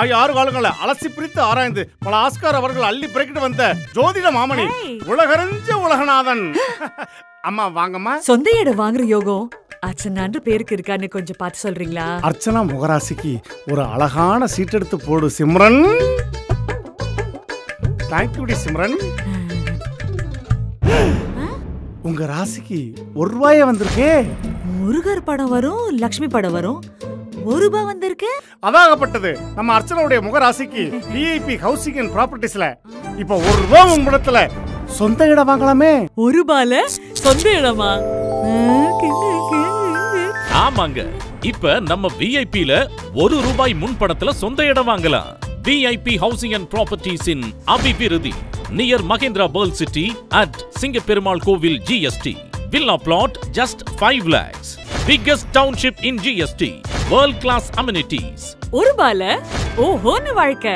6 காலங்களை அலசி பிரித்து ஆராய்ந்து பல ஆஸ்கார் அவர்கள் அள்ளி பிறக்கிட்டு வந்த ஜோதிட மாமணி உலகறிஞ்ச உலகநாதன். அம்மா வாங்கம்மா. சொந்த இடம் வாங்குற யோகம் அர்ச்சனான்ற பேருக்கு இருக்கான்னு கொஞ்சம் பார்த்து சொல்றீங்களா? அர்ச்சனா முகராசிக்கு ஒரு அழகான சீட் எடுத்து போடு சிம்ரன். தேங்க்யூ சிம்ரன். உங்க ராசிக்கு ₹1 வந்திருக்கே. முருகர் படம் வரும், லட்சுமி படம் வரும், ₹1 வந்திருக்கு. அதாகப்பட்டது நம்ம அர்ச்சனாவுடைய முகராசிக்கு விஐபி ஹவுசிங் அண்ட் ப்ராப்பர்ட்டிஸ்ல இப்ப ₹1 உங்களிடத்துல சொந்த இடம் வாங்கலாமே. ₹1 சொந்த இடமா? ஆமாங்க, இப்ப நம்ம விஐபில ₹1 முன்பணத்துல சொந்த இடம் வாங்கலாம். VIP housing and properties in Abhivruddhi near Mahindra world city at Singaperumal Koil GST. Villa plot just 5 lakhs. Biggest township in GST. World class amenities. ₹1 ஓஹோன்னு வாழ்க்கை.